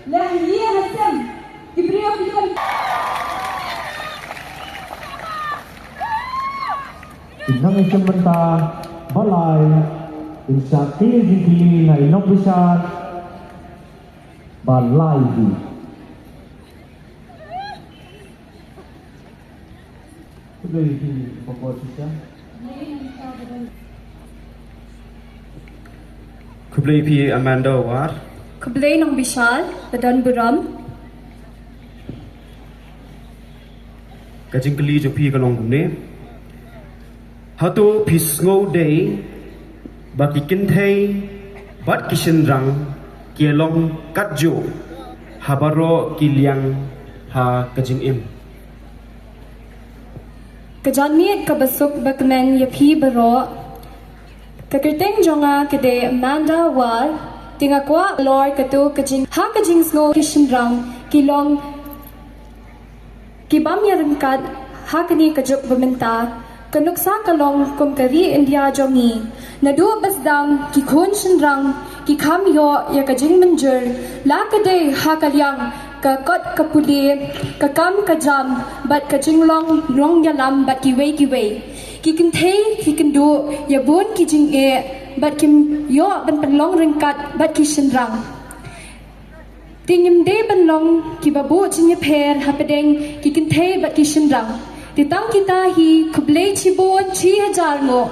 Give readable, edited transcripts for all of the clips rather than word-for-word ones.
Lahia Hassan, Kibriya Kibriya. Inang isyamanta balay insa kili na inong bisar balay di. Tuloy di pagkosisya. Kublai P. Amanda Awar. Kublai Nong Bishal, Badan Buram. Kajing kali jo P. Kalong Gumne. Hatu Pisngo Day. Baki Kintay. Bat Kishindrang. Kielong Katjo. Habaro Kiliang. Ha Kajing Im. Kajani kabasuk bakmen yapi baro. Kakirteng jonga kade Amanda Awar. Tingakwa Lord katu kajing ha kajing sngo kishindrang kilong kibam yarangkat ha kani kajuk bementa kanuksa kalong kumkari India jongi nadu basdang ki khun shindrang ki kham yo ya kajing manjur la kade ha kalyang ka kot kapuli ka kam kajam bat kajing long yalam bat kiwei ki kan thei ki kan du ya bon ki jing e bat kim yo ban penlong ringkat bat ki shindrang tingim de penlong ki babu jinya per hapedeng ki kan thei bat ki shindrang titang kita hi kublai chibon 6000 ngo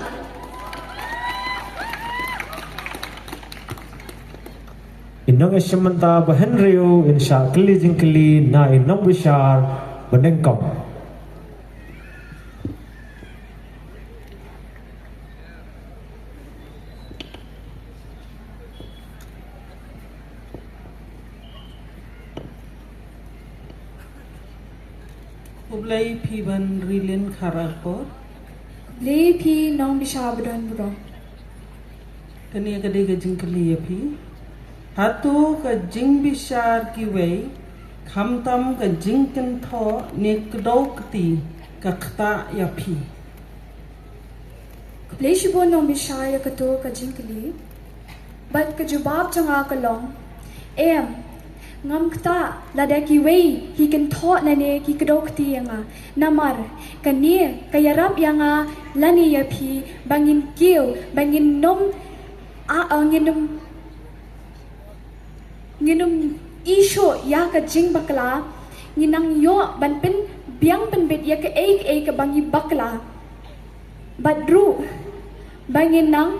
Inang isyamanta bahan rio insya kili jingkili na inong bisar benengkong. Kublai P. Ban Rilin Kharakor. Kublai P. Nong Bishal Badan Buram. Kani kade kajing kali P. Hatu kajing bishar kiwei. Khamtam kajing kentho nekdau kti kakta ya P. Kublai Shibon Nong Bishal ya katu kajing kali bat kajubab jonga kalong ngam kta lada ki wei hi kan tho na ne ki kedok ti yanga namar kani kayarap yanga lani ya phi bangin kiu bangin nom nginum isho ya ka jing bakla nginang yo ban pen biang pen bet ya ka ek ka bangi bakla badru bangin nang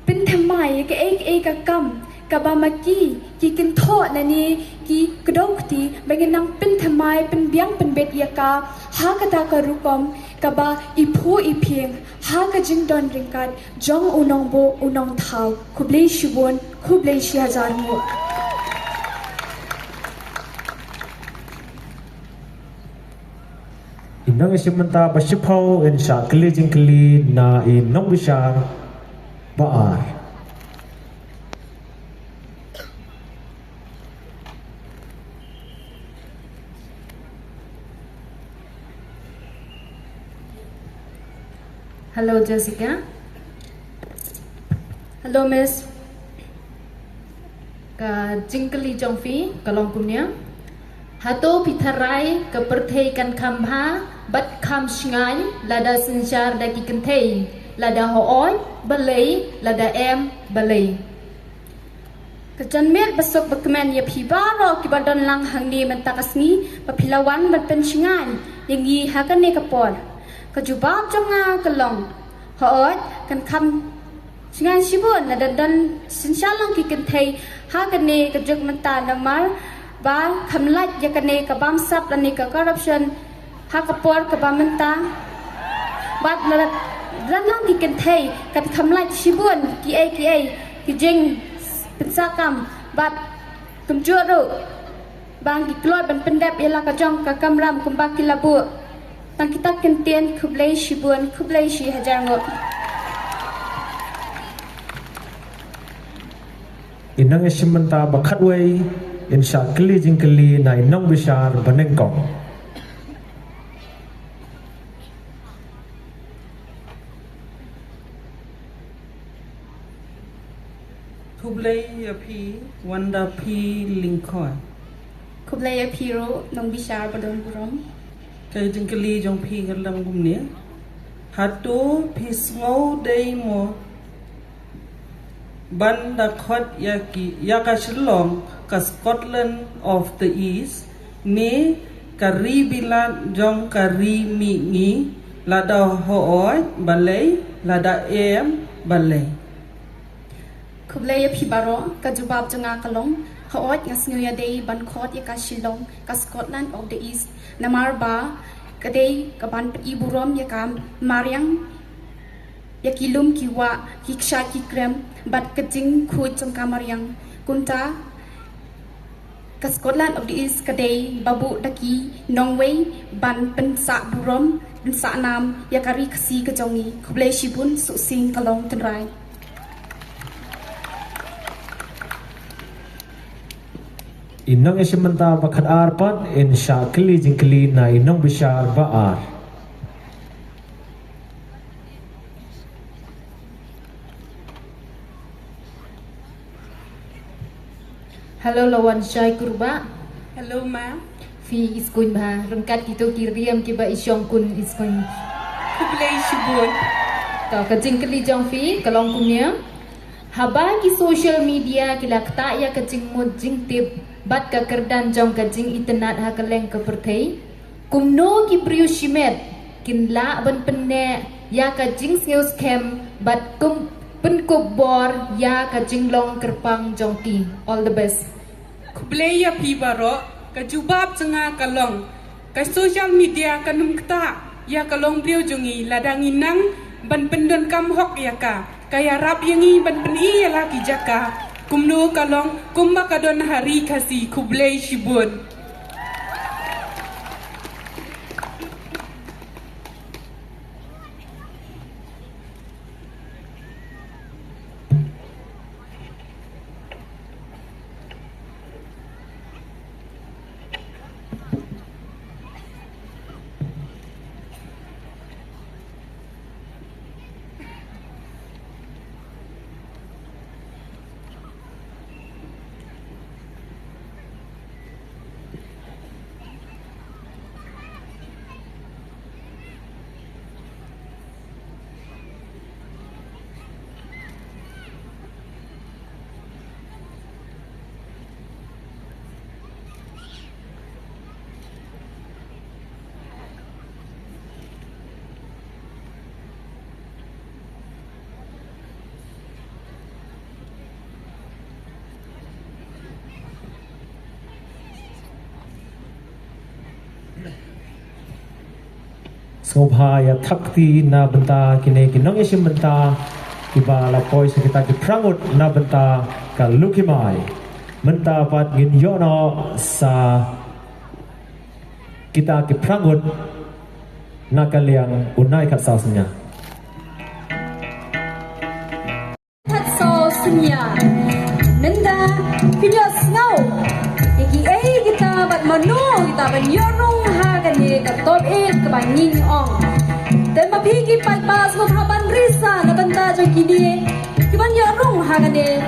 pen thamai ka ek ka kam kabamaki ki kin tho na ni ki kedok ti bangin nang pen thamai pen biang pen bet ya ka ha kata ka rukom kaba ipu iphing ha ka jing don ringkat jong unong bo unong thau kublai shibon kublai shi hazar mo Inang isyamanta basipau insya kili jingkili na inong bisar baar. Hello, Jessica. Hello, Miss. Ka jingkali jongfi kalong kumnya. Hato pitharai ka perthei kan khamha bat kham shngai lada sinchar da ki kanthei lada hooi balei lada em balei. Kajanmer basok bakmen ya phibaro ki badon lang hangni mentakasni papilawan bat penshingan yangi hakane kapor kajubab jonga kalong hoot kan kham singan sibon na dan sinsalang ki kanthei hakane kajuk menta namar ba khamlat yakane ka bamsap lani ka corruption hakapor ka bamenta bat dan lang ki kanthei kan khamlat sibon ki ki jing pensakam bat kumjuru bang diklot ban pendap ialah kajong ka kamram kumbaki labu tang kita kentien kublai shibun kublai shi hajar ngot Inang isyamanta bakhatway insya kili jingkili na inong bisar benengkong. Kublai ya P. Wanda P. Lincoln. Kublaya Piro Nong Bishar Badon Burom Kay jingkali jong pi kalang gumnia. Hatu pisngau day mo. Banda khot yaka shillong ka Scotland of the East. Ni kari bilan jong kari mingi. Lada hooi balay. Lada balay. Kublaya Pibaro Kajubab Jonga Kalong Hoot ngas New Year Day ban khot ya ka Shillong ka Scotland of the East Namarba kadai kaban iburom ya ka Mariang ya kilum kiwa kiksha kikrem bat kajing khut jong ka Mariang kunta ka Scotland of the East kadai babu daki Nongway ban pensa burom pensa nam ya kari kasi kajongi Kublaya Shibun su sing kalong tenrai Inong esimenta bakat arpat in sya keli jingkeli na inong bishar baar. Hello lawan Syai Kurba. Hello ma'am. Fi iskun ba rengkat kita kiriam kiba isyong kun iskun. Kublay Shibun. Kau kajing keli jong fi kalong kumnya. Haba ki social media kila kta ya kajing mod jing tip bat ka kerdan jong kajing internet ha kaleng ka perthei. Kumno ki priu shimet kin la ban penne ya kajing snews kem bat kum pen bor ya kajing long kerpang jong ti. All the best. Kublaya Pibaro kajubab cenga kalong. Ka social media kanum kta ya kalong priu jongi ladangin nang ban pendon kam hok ya ka. Kaya rap yangi ban peni ya laki jaka. Kumno kalong kumba kadon hari kasi Kublay Shibun. Sobhaya thakti na benta kine kinong esimenta kiba la poi sekita ki prangut na benta ka lukimai menta pat ngin yono sa kita ki prangut na kaliang unai kat sausnya. Tatso sunya Nanda Pinyos Snow Iki kita bat manu kita ban yorong hagani katop kabanging ong Dan mapigi pagpas mo haban risa na banta jang kini Kiban yorong hagani